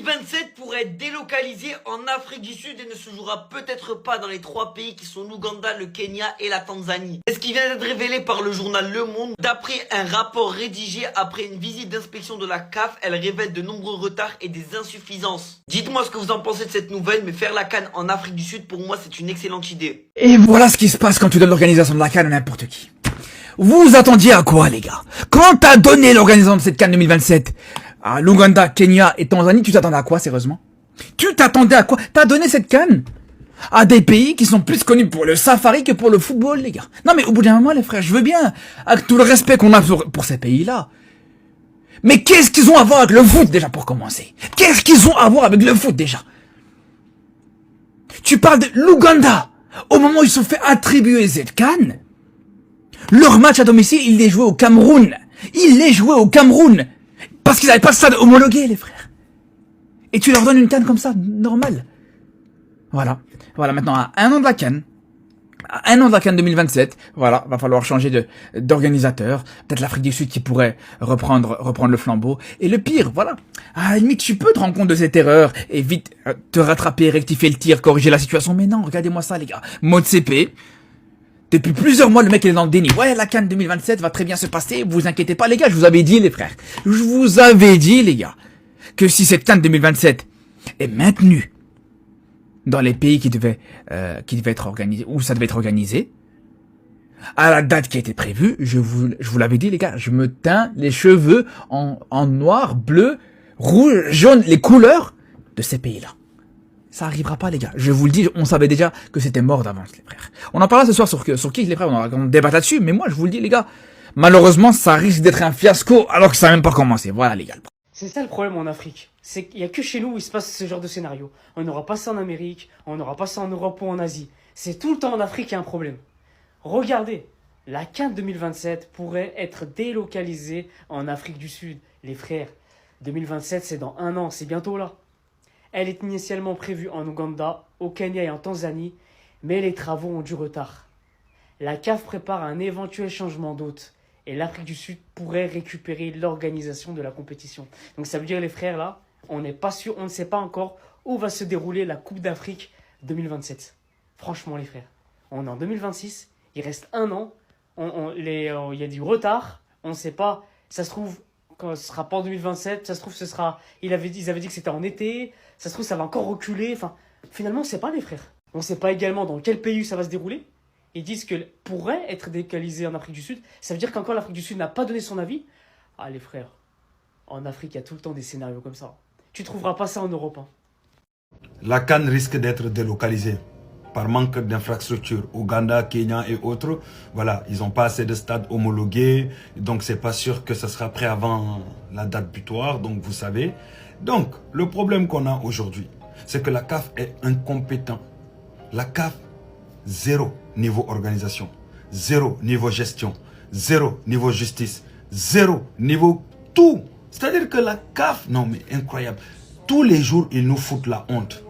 2027 pourrait être délocalisé en Afrique du Sud et ne se jouera peut-être pas dans les trois pays qui sont l'Ouganda, le Kenya et la Tanzanie. C'est ce qui vient d'être révélé par le journal Le Monde. D'après un rapport rédigé après une visite d'inspection de la CAF, elle révèle de nombreux retards et des insuffisances. Dites-moi ce que vous en pensez de cette nouvelle, mais faire la CAN en Afrique du Sud, pour moi, c'est une excellente idée. Et voilà ce qui se passe quand tu donnes l'organisation de la CAN à n'importe qui. Vous attendiez à quoi, les gars? Quand t'as donné l'organisation de cette CAN 2027 à l'Ouganda, Kenya et Tanzanie, tu t'attendais à quoi, sérieusement? Tu t'attendais à quoi? T'as donné cette CAN à des pays qui sont plus connus pour le safari que pour le football, les gars. Non mais au bout d'un moment, les frères, je veux bien, avec tout le respect qu'on a pour ces pays-là. Mais qu'est-ce qu'ils ont à voir avec le foot, déjà, pour commencer? Qu'est-ce qu'ils ont à voir avec le foot, déjà? Tu parles de l'Ouganda. Au moment où ils se sont fait attribuer cette CAN, leur match à domicile, ils les jouaient au Cameroun. Ils les jouaient au Cameroun. Parce qu'ils n'avaient pas de stade homologué, les frères. Et tu leur donnes une CAN comme ça, normale. Voilà. Voilà, maintenant, à un an de la CAN, 2027, voilà, va falloir changer d'organisateur. Peut-être l'Afrique du Sud qui pourrait reprendre le flambeau. Et le pire, voilà. À la limite, tu peux te rendre compte de cette erreur et vite te rattraper, rectifier le tir, corriger la situation. Mais non, regardez-moi ça, les gars. Mode CP. Depuis plusieurs mois, le mec il est dans le déni. Ouais, la CAN 2027 va très bien se passer. Vous inquiétez pas, les gars. Je vous avais dit, les frères. Je vous avais dit, les gars, que si cette CAN 2027 est maintenue dans les pays qui devaient être organisés, où ça devait être organisé, à la date qui a été prévue, je vous l'avais dit, les gars, je me teins les cheveux en noir, bleu, rouge, jaune, les couleurs de ces pays-là. Ça arrivera pas, les gars. Je vous le dis, on savait déjà que c'était mort d'avance, les frères. On en parlera ce soir sur qui, les frères, on débat là-dessus, mais moi, je vous le dis, les gars, malheureusement, ça risque d'être un fiasco alors que ça n'a même pas commencé. Voilà, les gars. C'est ça le problème en Afrique. C'est qu'il n'y a que chez nous où il se passe ce genre de scénario. On n'aura pas ça en Amérique, on n'aura pas ça en Europe ou en Asie. C'est tout le temps en Afrique qu'il y a un problème. Regardez, la CAN 2027 pourrait être délocalisée en Afrique du Sud. Les frères, 2027 c'est dans un an, c'est bientôt là. Elle est initialement prévue en Ouganda, au Kenya et en Tanzanie, mais les travaux ont du retard. La CAF prépare un éventuel changement d'hôte et l'Afrique du Sud pourrait récupérer l'organisation de la compétition. Donc ça veut dire, les frères, là, on n'est pas sûr, on ne sait pas encore où va se dérouler la Coupe d'Afrique 2027. Franchement, les frères, on est en 2026, il reste un an, il y a du retard, on ne sait pas, ça se trouve, quand ce sera pas en 2027, ça se trouve, ils avaient dit que c'était en été, ça se trouve, ça va encore reculer, enfin, finalement, on ne sait pas, les frères. On ne sait pas également dans quel pays ça va se dérouler. Ils disent que pourrait être délocalisé en Afrique du Sud. Ça veut dire qu'encore l'Afrique du Sud n'a pas donné son avis. Ah, les frères, en Afrique, il y a tout le temps des scénarios comme ça. Tu trouveras pas ça en Europe. Hein. La CAN risque d'être délocalisée par manque d'infrastructures. Ouganda, Kenya et autres, voilà, ils n'ont pas assez de stades homologués. Donc, c'est pas sûr que ça sera prêt avant la date butoir. Donc, vous savez. Donc, le problème qu'on a aujourd'hui, c'est que la CAF est incompétente. La CAF, zéro niveau organisation, zéro niveau gestion, zéro niveau justice, zéro niveau tout. C'est-à-dire que la CAF, non mais incroyable, tous les jours ils nous foutent la honte.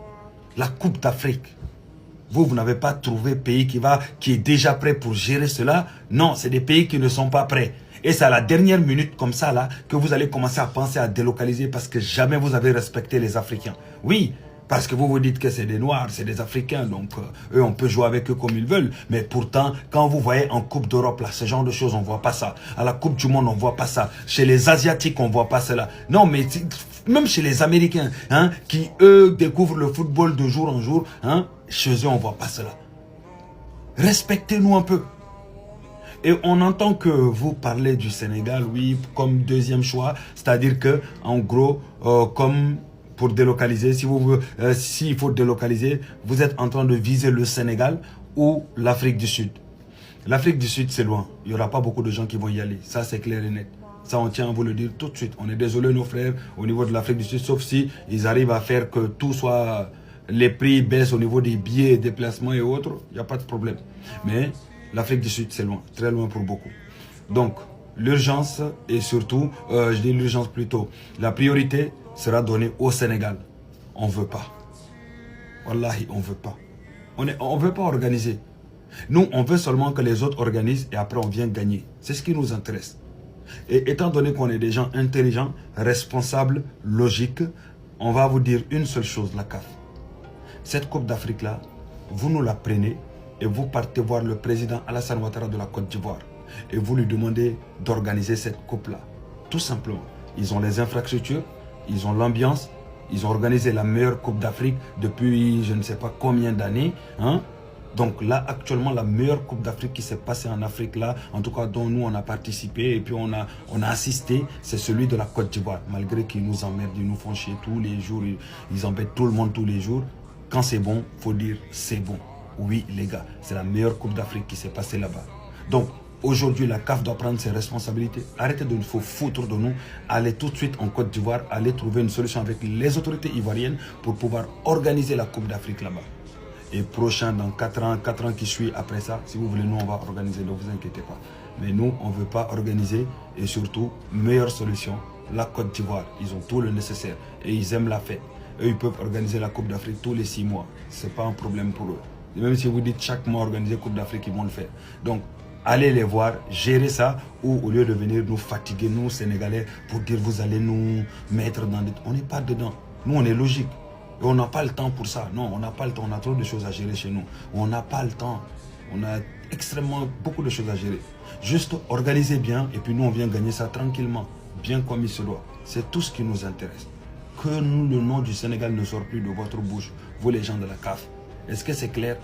La Coupe d'Afrique. Vous n'avez pas trouvé pays qui est déjà prêt pour gérer cela. Non, c'est des pays qui ne sont pas prêts. Et c'est à la dernière minute comme ça là que vous allez commencer à penser à délocaliser parce que jamais vous avez respecté les Africains. Oui, parce que vous vous dites que c'est des Noirs, c'est des Africains, donc eux, on peut jouer avec eux comme ils veulent. Mais pourtant, quand vous voyez en Coupe d'Europe, là, ce genre de choses, on ne voit pas ça. À la Coupe du Monde, on ne voit pas ça. Chez les Asiatiques, on ne voit pas cela. Non, mais même chez les Américains, hein, qui, eux, découvrent le football de jour en jour, hein, chez eux, on ne voit pas cela. Respectez-nous un peu. Et on entend que vous parlez du Sénégal, oui, comme deuxième choix. C'est-à-dire que, en gros, comme pour délocaliser, s'il faut délocaliser, vous êtes en train de viser le Sénégal ou l'Afrique du Sud. L'Afrique du Sud, c'est loin. Il n'y aura pas beaucoup de gens qui vont y aller. Ça, c'est clair et net. Ça, on tient à vous le dire tout de suite. On est désolé, nos frères, au niveau de l'Afrique du Sud, sauf si ils arrivent à faire que tout soit... Les prix baissent au niveau des billets, déplacements et autres. Il n'y a pas de problème. Mais l'Afrique du Sud, c'est loin. Très loin pour beaucoup. Donc, l'urgence et surtout, je dis l'urgence plutôt, la priorité sera donnée au Sénégal. On ne veut pas. Wallahi, on ne veut pas. On ne veut pas organiser. Nous, on veut seulement que les autres organisent et après on vient gagner. C'est ce qui nous intéresse. Et étant donné qu'on est des gens intelligents, responsables, logiques, on va vous dire une seule chose, la CAF. Cette Coupe d'Afrique-là, vous nous la prenez et vous partez voir le président Alassane Ouattara de la Côte d'Ivoire et vous lui demandez d'organiser cette Coupe-là. Tout simplement. Ils ont les infrastructures, ils ont l'ambiance, ils ont organisé la meilleure Coupe d'Afrique depuis je ne sais pas combien d'années. Hein? Donc là, actuellement, la meilleure Coupe d'Afrique qui s'est passée en Afrique, là, en tout cas dont nous on a participé et puis on a assisté, c'est celui de la Côte d'Ivoire. Malgré qu'ils nous emmerdent, ils nous font chier tous les jours, ils embêtent tout le monde tous les jours. Quand c'est bon, il faut dire c'est bon. Oui les gars, c'est la meilleure Coupe d'Afrique qui s'est passée là-bas. Donc aujourd'hui, la CAF doit prendre ses responsabilités. Arrêtez de nous foutre de nous. Allez tout de suite en Côte d'Ivoire, allez trouver une solution avec les autorités ivoiriennes pour pouvoir organiser la Coupe d'Afrique là-bas. Et prochain, dans 4 ans qui suivent après ça, si vous voulez, nous, on va organiser, ne vous inquiétez pas. Mais nous, on ne veut pas organiser et surtout, meilleure solution, la Côte d'Ivoire. Ils ont tout le nécessaire et ils aiment la fête. Eux, ils peuvent organiser la Coupe d'Afrique tous les 6 mois. Ce n'est pas un problème pour eux. Et même si vous dites chaque mois organiser Coupe d'Afrique, ils vont le faire. Donc, allez les voir, gérer ça, ou au lieu de venir nous fatiguer, nous, Sénégalais, pour dire vous allez nous mettre dans des... On n'est pas dedans. Nous, on est logique. Et on n'a pas le temps pour ça. Non, on n'a pas le temps. On a trop de choses à gérer chez nous. On n'a pas le temps. On a extrêmement beaucoup de choses à gérer. Juste organiser bien et puis nous, on vient gagner ça tranquillement, bien comme il se doit. C'est tout ce qui nous intéresse. Que nous, le nom du Sénégal ne sort plus de votre bouche, vous les gens de la CAF. Est-ce que c'est clair?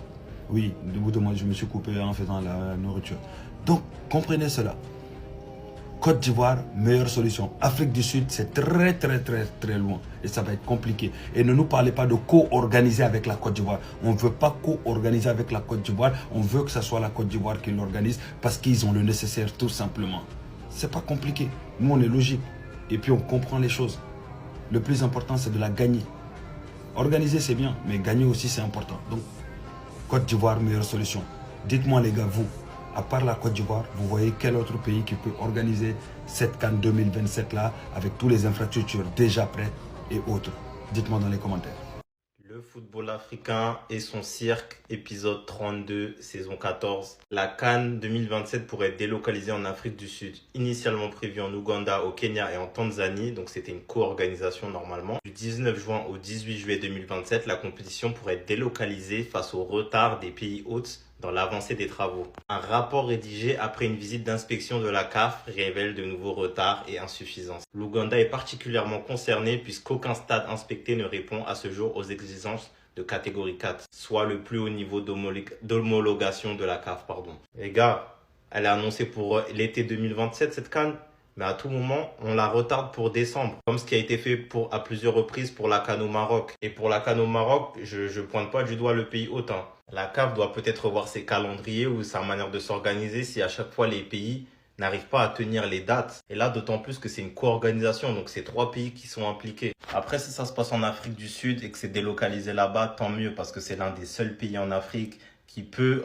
Oui, de bout de moi, je me suis coupé en faisant la nourriture. Donc, comprenez cela. Côte d'Ivoire, meilleure solution. Afrique du Sud, c'est très loin. Et ça va être compliqué. Et ne nous parlez pas de co-organiser avec la Côte d'Ivoire. On ne veut pas co-organiser avec la Côte d'Ivoire. On veut que ce soit la Côte d'Ivoire qui l'organise parce qu'ils ont le nécessaire tout simplement. C'est pas compliqué. Nous, on est logique. Et puis, on comprend les choses. Le plus important, c'est de la gagner. Organiser, c'est bien. Mais gagner aussi, c'est important. Donc, Côte d'Ivoire, meilleure solution. Dites-moi les gars, vous, à part la Côte d'Ivoire, vous voyez quel autre pays qui peut organiser cette CAN 2027 là avec toutes les infrastructures déjà prêtes et autres? Dites-moi dans les commentaires. Le football africain et son cirque, épisode 32, saison 14. La CAN 2027 pourrait être délocalisée en Afrique du Sud. Initialement prévue en Ouganda, au Kenya et en Tanzanie, donc c'était une co-organisation normalement. Du 19 juin au 18 juillet 2027, la compétition pourrait être délocalisée face au retard des pays hôtes dans l'avancée des travaux. Un rapport rédigé après une visite d'inspection de la CAF révèle de nouveaux retards et insuffisances. L'Ouganda est particulièrement concerné puisqu'aucun stade inspecté ne répond à ce jour aux exigences de catégorie 4, soit le plus haut niveau d'homologation de la CAF. Les gars, elle est annoncée pour l'été 2027 cette CAN, mais à tout moment, on la retarde pour décembre, comme ce qui a été fait à plusieurs reprises pour la CAN au Maroc. Et pour la CAN au Maroc, je pointe pas du doigt le pays hôte. La CAF doit peut-être revoir ses calendriers ou sa manière de s'organiser si à chaque fois les pays n'arrivent pas à tenir les dates. Et là, d'autant plus que c'est une co-organisation, donc c'est 3 pays qui sont impliqués. Après, si ça se passe en Afrique du Sud et que c'est délocalisé là-bas, tant mieux, parce que c'est l'un des seuls pays en Afrique qui peut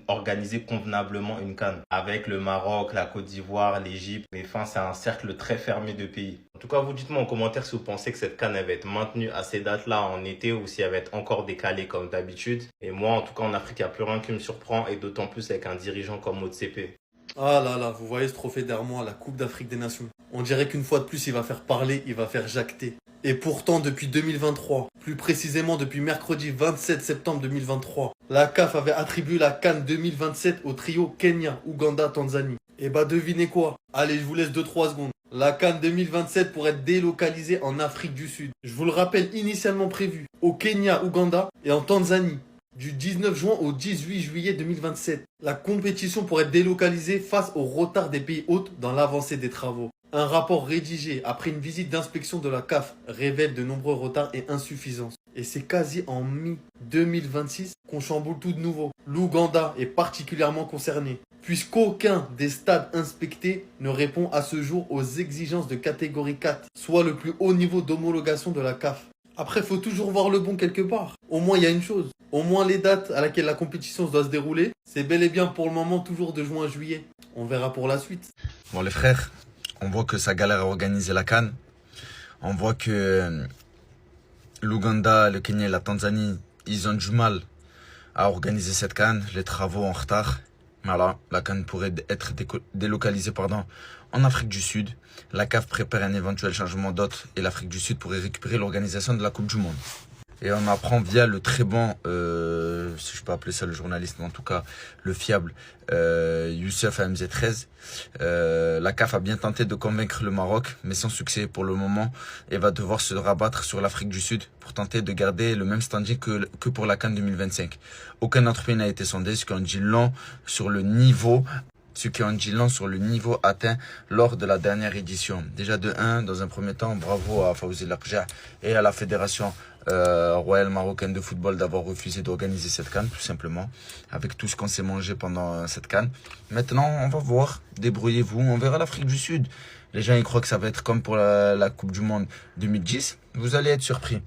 organiser convenablement une CAN. Avec le Maroc, la Côte d'Ivoire, l'Égypte, mais enfin, c'est un cercle très fermé de pays. En tout cas, vous dites-moi en commentaire si vous pensez que cette CAN elle va être maintenue à ces dates-là en été ou si elle va être encore décalée comme d'habitude. Et moi, en tout cas, en Afrique, il n'y a plus rien qui me surprend et d'autant plus avec un dirigeant comme Motsepe. Ah là là, vous voyez ce trophée derrière moi, la Coupe d'Afrique des Nations. On dirait qu'une fois de plus, il va faire parler, il va faire jacter. Et pourtant, depuis 2023, plus précisément depuis mercredi 27 septembre 2023, la CAF avait attribué la CAN 2027 au trio Kenya, Ouganda, Tanzanie. Et bah devinez quoi? Allez, je vous laisse 2-3 secondes. La CAN 2027 pourrait être délocalisée en Afrique du Sud. Je vous le rappelle, initialement prévu au Kenya, Ouganda et en Tanzanie. Du 19 juin au 18 juillet 2027. La compétition pourrait être délocalisée face au retard des pays hôtes dans l'avancée des travaux. Un rapport rédigé après une visite d'inspection de la CAF révèle de nombreux retards et insuffisances. Et c'est quasi en mi-2026 qu'on chamboule tout de nouveau. L'Ouganda est particulièrement concerné, puisqu'aucun des stades inspectés ne répond à ce jour aux exigences de catégorie 4, soit le plus haut niveau d'homologation de la CAF. Après, il faut toujours voir le bon quelque part. Au moins, il y a une chose. Au moins, les dates à laquelle la compétition doit se dérouler, c'est bel et bien pour le moment toujours de juin à juillet. On verra pour la suite. Bon, les frères, on voit que ça galère à organiser la CAN. On voit que l'Ouganda, le Kenya et la Tanzanie, ils ont du mal à organiser cette CAN. Les travaux en retard. Voilà, la CAN pourrait être délocalisée En Afrique du Sud, la CAF prépare un éventuel changement d'hôte et l'Afrique du Sud pourrait récupérer l'organisation de la Coupe du Monde. Et on apprend via le très bon, si je peux appeler ça le journaliste, mais en tout cas le fiable, Youssef AMZ13, la CAF a bien tenté de convaincre le Maroc, mais sans succès pour le moment, et va devoir se rabattre sur l'Afrique du Sud pour tenter de garder le même standing que pour la CAN 2025. Aucun autre pays n'a été sondé, ce qui en dit long sur le niveau atteint lors de la dernière édition. Déjà de 1, dans un premier temps, bravo à Fawzi Larja et à la Fédération royale marocaine de football d'avoir refusé d'organiser cette CAN, tout simplement, avec tout ce qu'on s'est mangé pendant cette CAN. Maintenant, on va voir, débrouillez-vous, on verra l'Afrique du Sud. Les gens, ils croient que ça va être comme pour la Coupe du Monde 2010. Vous allez être surpris.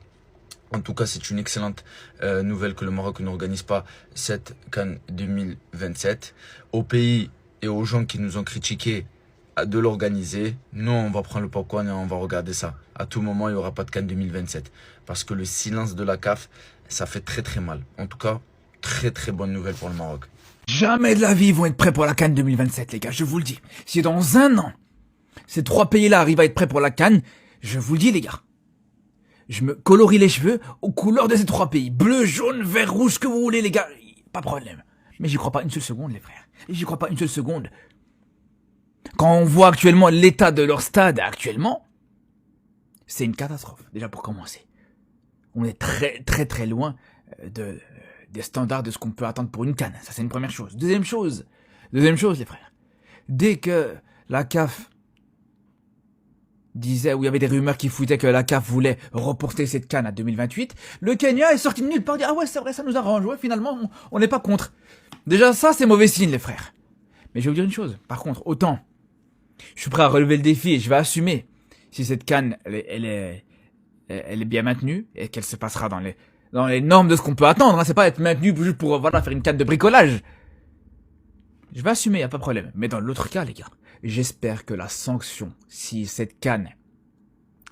En tout cas, c'est une excellente nouvelle que le Maroc n'organise pas cette CAN 2027. Aux pays et aux gens qui nous ont critiqué de l'organiser, nous, on va prendre le popcorn et on va regarder ça. À tout moment, il n'y aura pas de CAN 2027. Parce que le silence de la CAF, ça fait très très mal. En tout cas, très très bonne nouvelle pour le Maroc. Jamais de la vie ils vont être prêts pour la CAN 2027, les gars, je vous le dis. Si dans un an, ces 3 pays-là arrivent à être prêts pour la CAN, je vous le dis, les gars. Je me colorie les cheveux aux couleurs de ces 3 pays. Bleu, jaune, vert, rouge, ce que vous voulez, les gars. Pas de problème. Mais j'y crois pas une seule seconde, les frères. J'y crois pas une seule seconde. Quand on voit actuellement l'état de leur stade actuellement, c'est une catastrophe, déjà pour commencer. On est très très très loin des standards de ce qu'on peut attendre pour une CAN. Ça, c'est une première chose. Deuxième chose, les frères. Dès que la CAF disait, où il y avait des rumeurs qui foutaient que la CAF voulait reporter cette CAN à 2028, le Kenya est sorti de nulle part et dit, ah ouais, c'est vrai, ça nous arrange, ouais, finalement, on n'est pas contre. Déjà, ça, c'est mauvais signe, les frères. Mais je vais vous dire une chose, par contre, autant, je suis prêt à relever le défi et je vais assumer si cette CAN, elle est bien maintenue et qu'elle se passera dans les normes de ce qu'on peut attendre, hein. C'est pas être maintenu juste pour, voilà, faire une CAN de bricolage. Je vais assumer, y a pas de problème. Mais dans l'autre cas, les gars, j'espère que la sanction, si cette CAN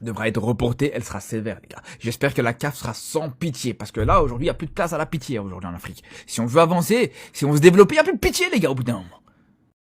devra être reportée, elle sera sévère, les gars. J'espère que la CAF sera sans pitié, parce que là, aujourd'hui, il n'y a plus de place à la pitié, aujourd'hui, en Afrique. Si on veut avancer, si on veut se développer, il n'y a plus de pitié, les gars, au bout d'un moment.